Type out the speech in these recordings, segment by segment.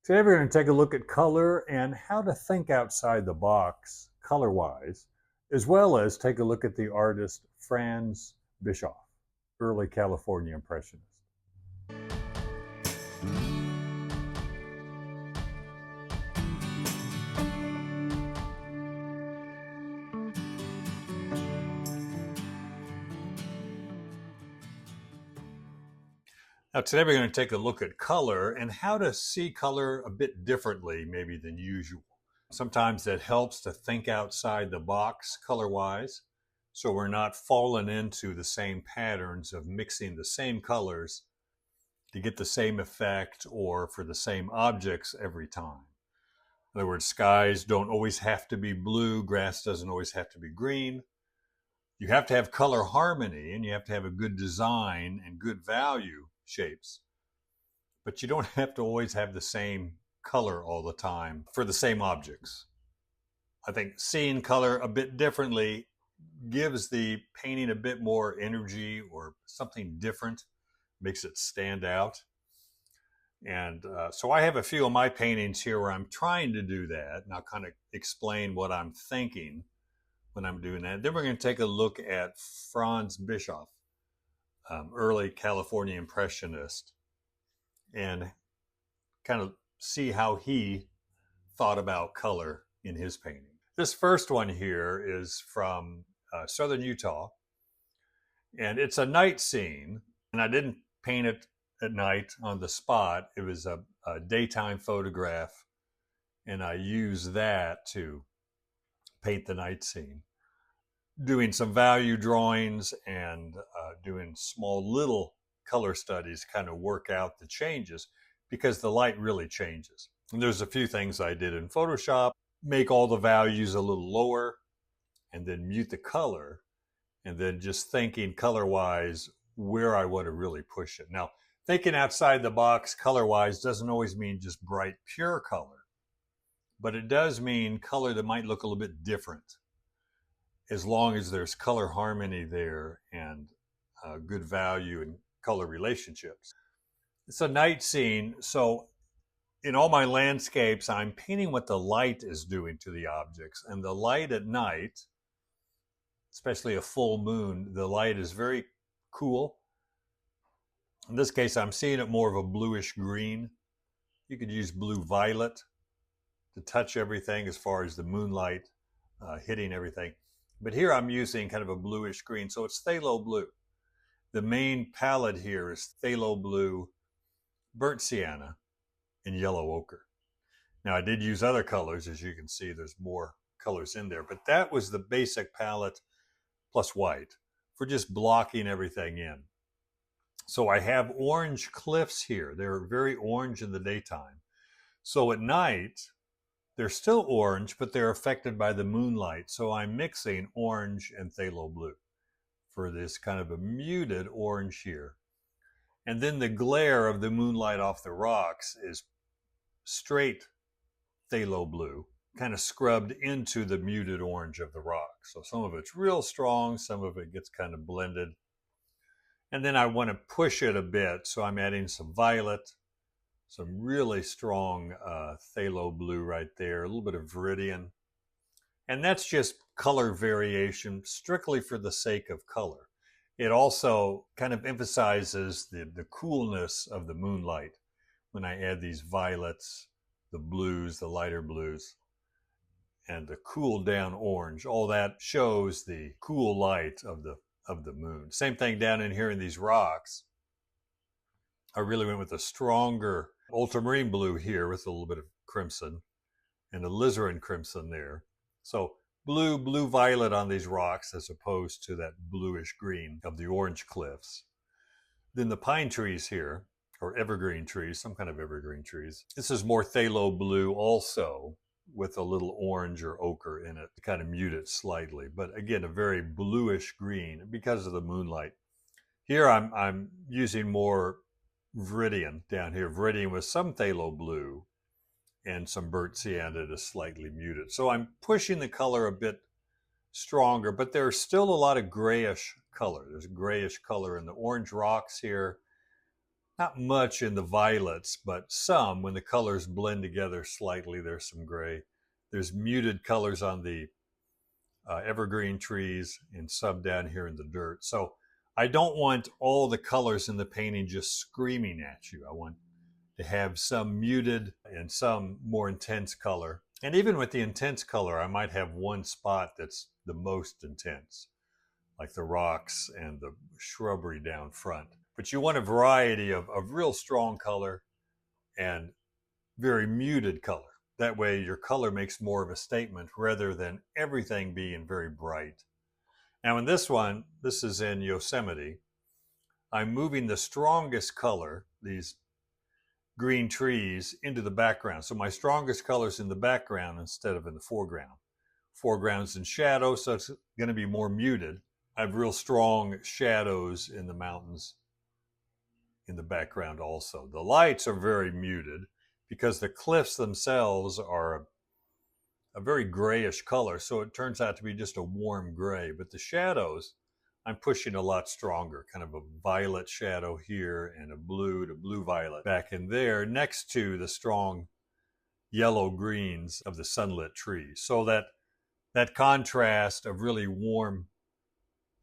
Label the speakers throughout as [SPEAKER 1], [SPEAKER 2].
[SPEAKER 1] Today we're going to take a look at color and how to think outside the box color-wise, as well as take a look at the artist Franz Bischoff, early California Impressionist. Now today we're going to take a look at color and how to see color a bit differently maybe than usual. Sometimes that helps to think outside the box color-wise, so we're not falling into the same patterns of mixing the same colors to get the same effect or for the same objects every time. In other words, skies don't always have to be blue, grass doesn't always have to be green. You have to have color harmony and you have to have a good design and good value shapes. But you don't have to always have the same color all the time for the same objects. I think seeing color a bit differently gives the painting a bit more energy or something different, makes it stand out. And so I have a few of my paintings here where I'm trying to do that, and I'll kind of explain what I'm thinking when I'm doing that. Then we're going to take a look at Franz Bischoff, early California Impressionist, and kind of see how he thought about color in his painting. This first one here is from southern Utah, and it's a night scene, and I didn't paint it at night on the spot. It was a daytime photograph, and I used that to paint the night scene, doing some value drawings and doing small little color studies, kind of work out the changes because the light really changes. And there's a few things I did in Photoshop, make all the values a little lower and then mute the color, and then just thinking color-wise where I want to really push it. Now, thinking outside the box color-wise doesn't always mean just bright, pure color, but it does mean color that might look a little bit different as long as there's color harmony there and good value and color relationships. It's a night scene, so in all my landscapes, I'm painting what the light is doing to the objects. And the light at night, especially a full moon, the light is very cool. In this case, I'm seeing it more of a bluish green. You could use blue violet to touch everything as far as the moonlight hitting everything. But here I'm using kind of a bluish green, so it's phthalo blue. The main palette here is phthalo blue, burnt sienna, and yellow ochre. Now I did use other colors, as you can see, there's more colors in there, but that was the basic palette plus white for just blocking everything in. So I have orange cliffs here. They're very orange in the daytime. So at night, they're still orange, but they're affected by the moonlight. So I'm mixing orange and phthalo blue for this kind of a muted orange here. And then the glare of the moonlight off the rocks is straight phthalo blue, kind of scrubbed into the muted orange of the rock. So some of it's real strong, some of it gets kind of blended. And then I want to push it a bit, so I'm adding some violet, some really strong phthalo blue right there, a little bit of viridian. And that's just color variation strictly for the sake of color. It also kind of emphasizes the coolness of the moonlight when I add these violets, the blues, the lighter blues, and the cool down orange. All that shows the cool light of the moon. Same thing down in here in these rocks. I really went with a stronger ultramarine blue here with a little bit of crimson and alizarin crimson there. So blue, violet on these rocks as opposed to that bluish green of the orange cliffs. Then the pine trees here, or evergreen trees, some kind of evergreen trees. This is more phthalo blue also with a little orange or ochre in it to kind of mute it slightly. But again, a very bluish green because of the moonlight. Here I'm using more viridian down here, viridian with some phthalo blue and some burnt sienna to slightly mute it. So I'm pushing the color a bit stronger, but there's still a lot of grayish color. There's grayish color in the orange rocks here. Not much in the violets, but some when the colors blend together slightly. There's some gray. There's muted colors on the evergreen trees and some down here in the dirt. So I don't want all the colors in the painting just screaming at you. I want to have some muted and some more intense color. And even with the intense color, I might have one spot that's the most intense, like the rocks and the shrubbery down front. But you want a variety of real strong color and very muted color. That way your color makes more of a statement rather than everything being very bright. Now in this one, this is in Yosemite, I'm moving the strongest color, these green trees, into the background. So my strongest color is in the background instead of in the foreground. Foreground's in shadow, so it's going to be more muted. I have real strong shadows in the mountains in the background also. The lights are very muted because the cliffs themselves are a very grayish color, so it turns out to be just a warm gray. But the shadows, I'm pushing a lot stronger, kind of a violet shadow here and a blue to blue-violet back in there next to the strong yellow greens of the sunlit trees. So that contrast of really warm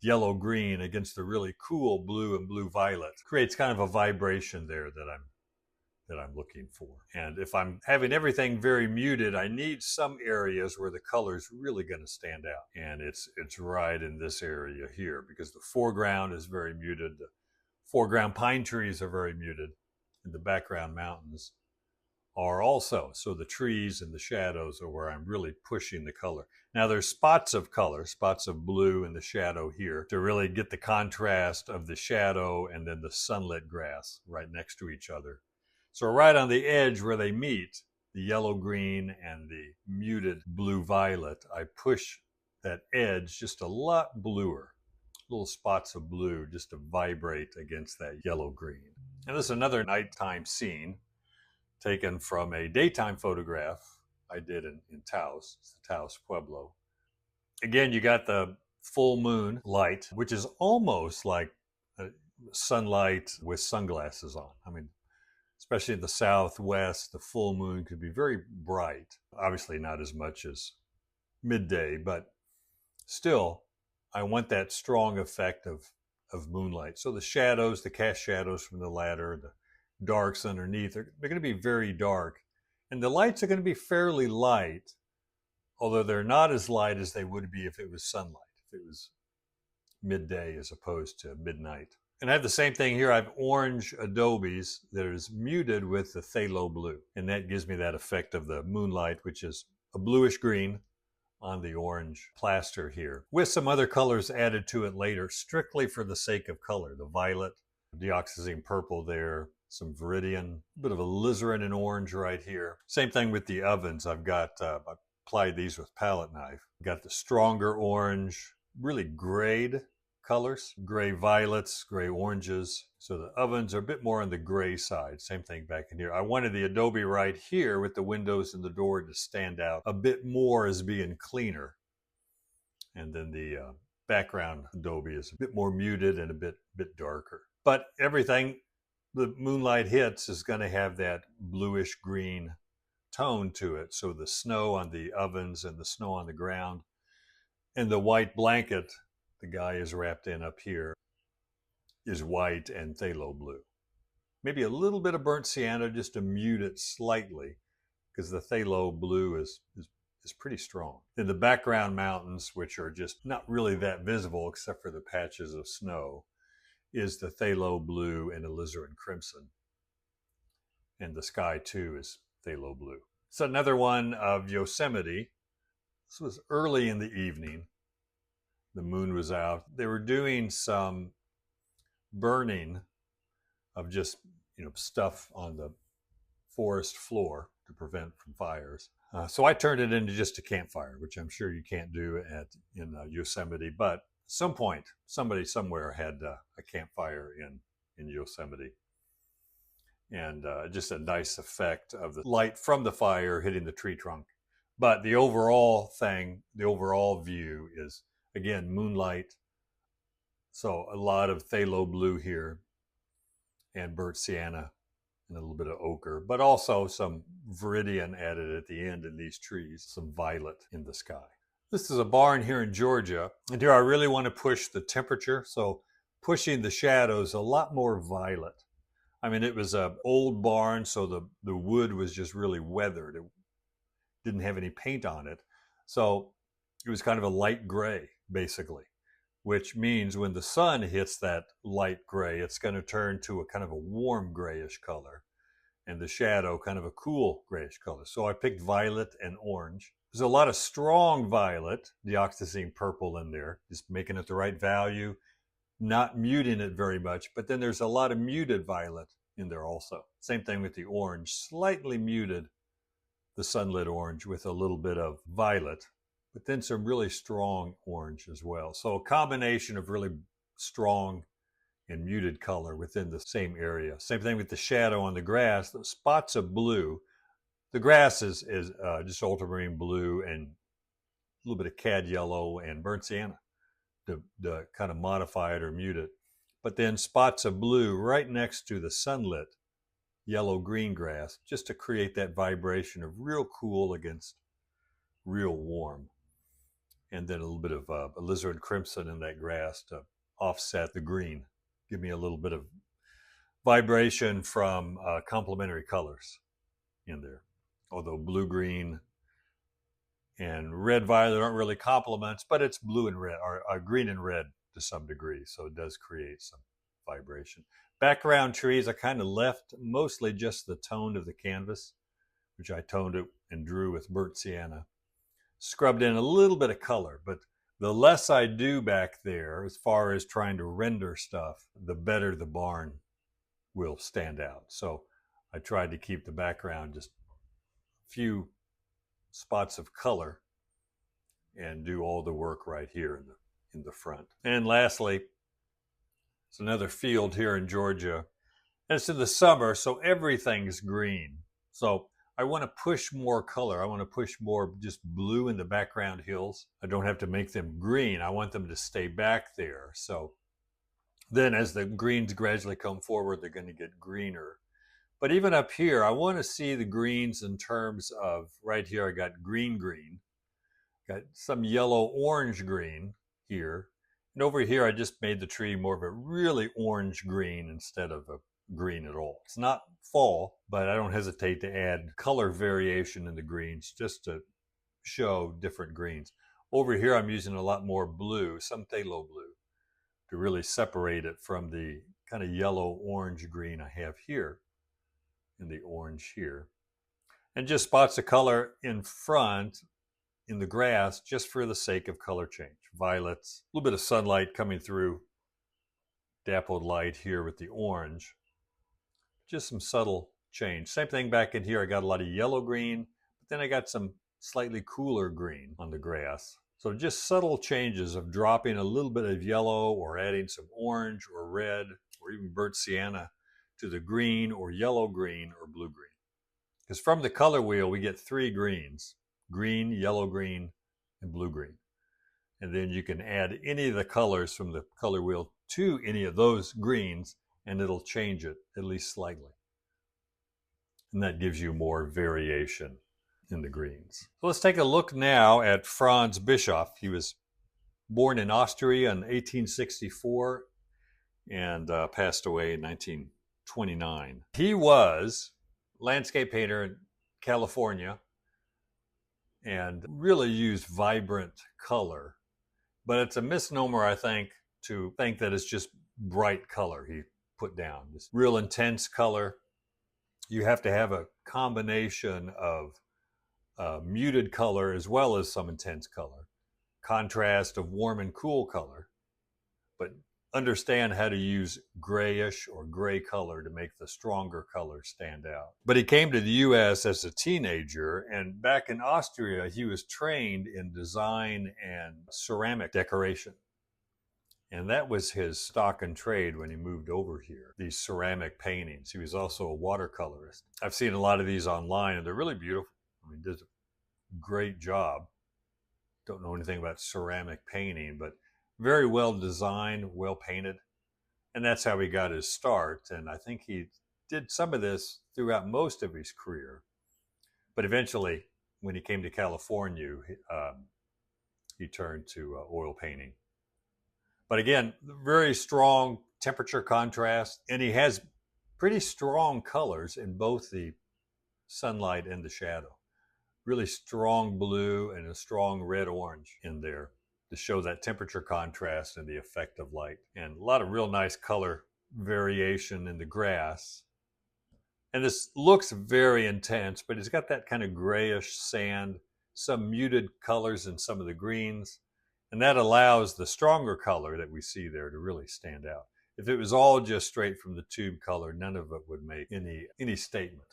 [SPEAKER 1] yellow green against the really cool blue and blue violet creates kind of a vibration there that I'm looking for. And if I'm having everything very muted, I need some areas where the color's really going to stand out. And it's right in this area here because the foreground is very muted. The foreground pine trees are very muted, and the background mountains are also. So the trees and the shadows are where I'm really pushing the color. Now there's spots of color, spots of blue in the shadow here to really get the contrast of the shadow and then the sunlit grass right next to each other. So right on the edge where they meet, the yellow-green and the muted blue-violet, I push that edge just a lot bluer, little spots of blue just to vibrate against that yellow-green. And this is another nighttime scene taken from a daytime photograph I did in Taos, Taos Pueblo. Again, you got the full moon light, which is almost like sunlight with sunglasses on. I mean, especially in the southwest, the full moon could be very bright. Obviously not as much as midday, but still, I want that strong effect of moonlight. So the shadows, the cast shadows from the ladder, the darks underneath, they're going to be very dark. And the lights are going to be fairly light, although they're not as light as they would be if it was sunlight, if it was midday as opposed to midnight. And I have the same thing here. I have orange adobes that is muted with the phthalo blue. And that gives me that effect of the moonlight, which is a bluish green on the orange plaster here, with some other colors added to it later, strictly for the sake of color. The violet, dioxazine purple there, some viridian, a bit of a alizarin and orange right here. Same thing with the ovens. I've got, I applied these with palette knife. Got the stronger orange, really grayed colors, gray violets, gray oranges. So the ovens are a bit more on the gray side. Same thing back in here. I wanted the adobe right here with the windows and the door to stand out a bit more as being cleaner. And then the background adobe is a bit more muted and a bit darker. But everything the moonlight hits is going to have that bluish green tone to it. So the snow on the ovens and the snow on the ground and the white blanket the guy is wrapped in up here is white and phthalo blue. Maybe a little bit of burnt sienna just to mute it slightly because the phthalo blue is pretty strong. Then the background mountains, which are just not really that visible except for the patches of snow, is the phthalo blue and alizarin crimson. And the sky too is phthalo blue. So another one of Yosemite. This was early in the evening. The moon was out. They were doing some burning of just, stuff on the forest floor to prevent from fires. So I turned it into just a campfire, which I'm sure you can't do in Yosemite. But at some point, somebody somewhere had a campfire in Yosemite. And just a nice effect of the light from the fire hitting the tree trunk. But the overall view is, again, moonlight. So a lot of phthalo blue here and burnt sienna and a little bit of ochre, but also some viridian added at the end in these trees, some violet in the sky. This is a barn here in Georgia, and here I really want to push the temperature, so pushing the shadows a lot more violet. I mean, it was an old barn, so the wood was just really weathered. It didn't have any paint on it. So it was kind of a light gray, basically, which means when the sun hits that light gray, it's going to turn to a kind of a warm grayish color, and the shadow kind of a cool grayish color. So I picked violet and orange. There's a lot of strong violet, deoxazine purple in there, just making it the right value, not muting it very much, but then there's a lot of muted violet in there also. Same thing with the orange, slightly muted, the sunlit orange with a little bit of violet, but then some really strong orange as well. So a combination of really strong and muted color within the same area. Same thing with the shadow on the grass, the spots of blue. The grass is just ultramarine blue and a little bit of cad yellow and burnt sienna to kind of modify it or mute it. But then spots of blue right next to the sunlit yellow-green grass, just to create that vibration of real cool against real warm. And then a little bit of alizarin crimson in that grass to offset the green. Give me a little bit of vibration from complementary colors in there. Although blue-green and red-violet aren't really complements, but it's blue and red, or green and red to some degree, so it does create some vibration. Background trees, I kind of left mostly just the tone of the canvas, which I toned it and drew with burnt sienna. Scrubbed in a little bit of color, but the less I do back there as far as trying to render stuff, the better the barn will stand out. So I tried to keep the background just a few spots of color and do all the work right here in the front. And lastly, it's another field here in Georgia. And it's in the summer, so everything's green. So I want to push more color. I want to push more just blue in the background hills. I don't have to make them green. I want them to stay back there. So then as the greens gradually come forward, they're going to get greener. But even up here, I want to see the greens in terms of, right here, I got green, got some yellow, orange green here. And over here, I just made the tree more of a really orange green instead of a green at all. It's not fall, but I don't hesitate to add color variation in the greens just to show different greens. Over here, I'm using a lot more blue, some phthalo blue, to really separate it from the kind of yellow-orange green I have here and the orange here. And just spots of color in front in the grass just for the sake of color change. Violets, a little bit of sunlight coming through, dappled light here with the orange. Just some subtle change. Same thing back in here. I got a lot of yellow green, but then I got some slightly cooler green on the grass. So just subtle changes of dropping a little bit of yellow or adding some orange or red or even burnt sienna to the green or yellow green or blue green. Because from the color wheel, we get 3 greens: green, yellow green, and blue green. And then you can add any of the colors from the color wheel to any of those greens, and it'll change it at least slightly. And that gives you more variation in the greens. So let's take a look now at Franz Bischoff. He was born in Austria in 1864 and passed away in 1929. He was a landscape painter in California and really used vibrant color. But it's a misnomer, I think, to think that it's just bright color he put down. This real intense color. You have to have a combination of muted color as well as some intense color. Contrast of warm and cool color. But understand how to use grayish or gray color to make the stronger color stand out. But he came to the U.S. as a teenager, and back in Austria, he was trained in design and ceramic decoration. And that was his stock and trade when he moved over here, these ceramic paintings. He was also a watercolorist. I've seen a lot of these online, and they're really beautiful. I mean, he does a great job. Don't know anything about ceramic painting, but very well designed, well painted. And that's how he got his start. And I think he did some of this throughout most of his career. But eventually, when he came to California, he turned to oil painting. But again, very strong temperature contrast, and he has pretty strong colors in both the sunlight and the shadow. Really strong blue and a strong red orange in there to show that temperature contrast and the effect of light. And a lot of real nice color variation in the grass. And this looks very intense, but it's got that kind of grayish sand, some muted colors in some of the greens. And that allows the stronger color that we see there to really stand out. If it was all just straight from the tube color, none of it would make any statement.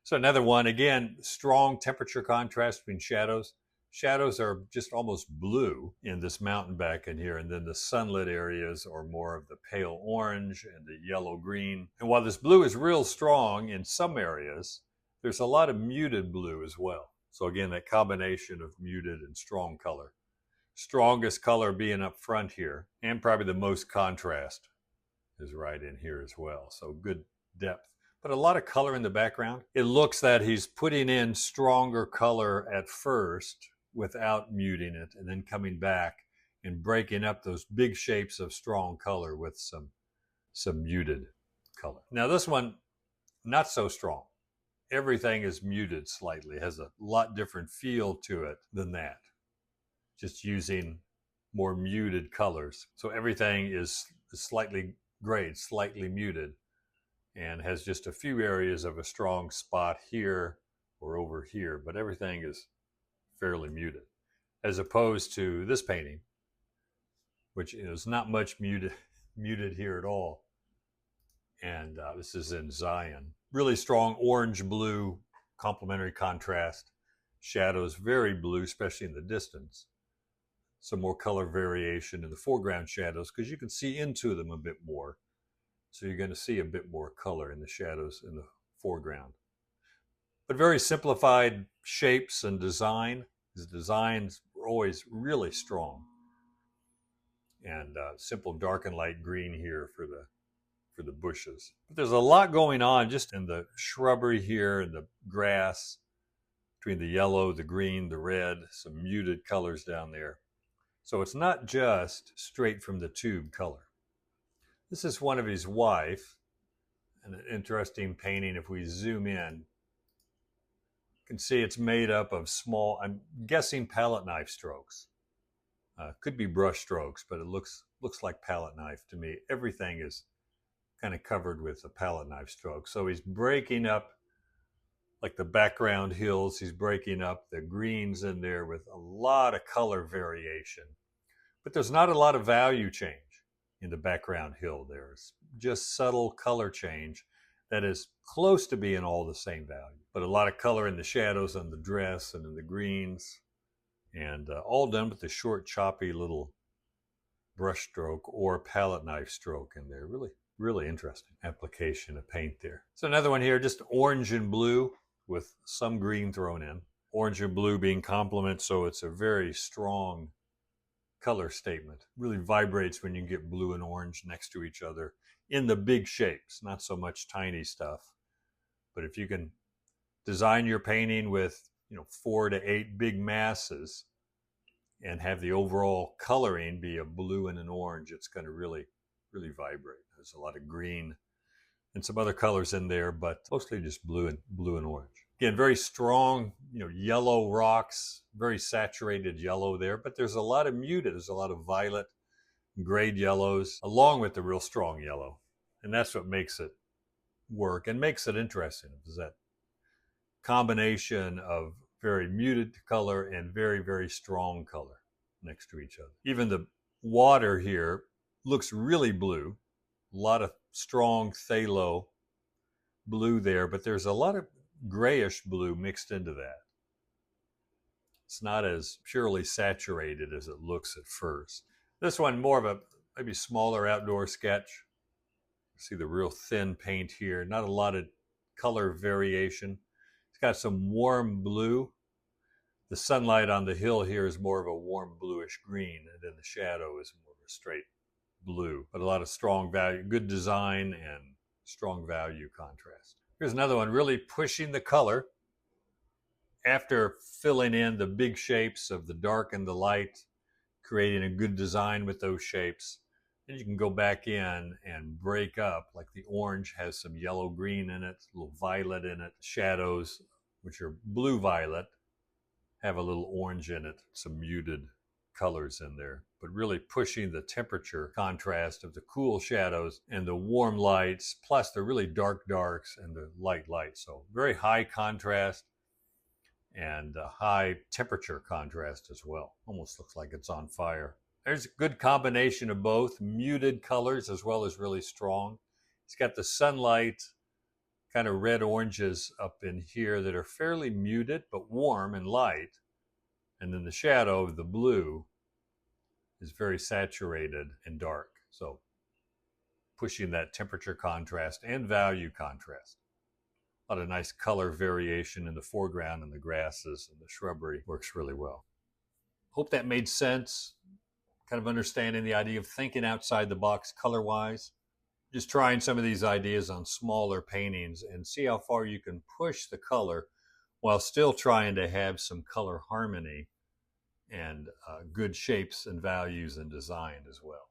[SPEAKER 1] So another one, again, strong temperature contrast between shadows. Shadows are just almost blue in this mountain back in here, and then the sunlit areas are more of the pale orange and the yellow green. And while this blue is real strong in some areas, there's a lot of muted blue as well. So again, that combination of muted and strong color. Strongest color being up front here, and probably the most contrast is right in here as well. So good depth. But a lot of color in the background. It looks that he's putting in stronger color at first without muting it, and then coming back and breaking up those big shapes of strong color with some muted color. Now this one, not so strong. Everything is muted slightly. It has a lot different feel to it than that. Just using more muted colors. So everything is slightly grayed, slightly muted, and has just a few areas of a strong spot here or over here, but everything is fairly muted, as opposed to this painting, which is not much muted here at all. And this is in Zion. Really strong orange-blue complementary contrast. Shadows very blue, especially in the distance. Some more color variation in the foreground shadows because you can see into them a bit more. So you're going to see a bit more color in the shadows in the foreground. But very simplified shapes and design. His designs were always really strong. And simple dark and light green here for the bushes. But there's a lot going on just in the shrubbery here and the grass, between the yellow, the green, the red, some muted colors down there. So it's not just straight from the tube color. This is one of his wife, and an interesting painting. If we zoom in, you can see it's made up of small, I'm guessing palette knife strokes. Could be brush strokes, but it looks like palette knife to me. Everything is kind of covered with a palette knife stroke. So he's breaking up like the background hills. He's breaking up the greens in there with a lot of color variation. But there's not a lot of value change in the background hill. There's just subtle color change that is close to being all the same value. But a lot of color in the shadows on the dress and in the greens. And all done with the short, choppy little brush stroke or palette knife stroke in there. Really interesting application of paint there. So another one here, just orange and blue with some green thrown in. Orange and blue being complement, so it's a very strong color statement. Really vibrates when you get blue and orange next to each other in the big shapes, not so much tiny stuff. But if you can design your painting with 4 to 8 big masses and have the overall coloring be a blue and an orange, it's going to really vibrate. There's a lot of green and some other colors in there, but mostly just blue and orange. Again, very strong, yellow rocks, very saturated yellow there, but there's a lot of muted. There's a lot of violet, grayed yellows, along with the real strong yellow. And that's what makes it work and makes it interesting, is that combination of very muted color and very, very strong color next to each other. Even the water here looks really blue. A lot of strong phthalo blue there, but there's a lot of grayish blue mixed into that. It's not as purely saturated as it looks at first. This one more of a maybe smaller outdoor sketch. See the real thin paint here, not a lot of color variation. It's got some warm blue. The sunlight on the hill here is more of a warm bluish green, and then the shadow is more of a straight blue, but a lot of strong value, good design and strong value contrast. Here's another one, really pushing the color after filling in the big shapes of the dark and the light, creating a good design with those shapes. Then you can go back in and break up, like the orange has some yellow green in it, a little violet in it. Shadows, which are blue violet, have a little orange in it, some muted colors in there, but really pushing the temperature contrast of the cool shadows and the warm lights, plus the really dark darks and the light lights. So very high contrast and a high temperature contrast as well. Almost looks like it's on fire. There's a good combination of both, muted colors as well as really strong. It's got the sunlight, kind of red oranges up in here that are fairly muted but warm and light. And then the shadow of the blue is very saturated and dark. So pushing that temperature contrast and value contrast. A lot of nice color variation in the foreground and the grasses and the shrubbery works really well. Hope that made sense. Kind of understanding the idea of thinking outside the box color-wise. Just trying some of these ideas on smaller paintings and see how far you can push the color while still trying to have some color harmony and good shapes and values and design as well.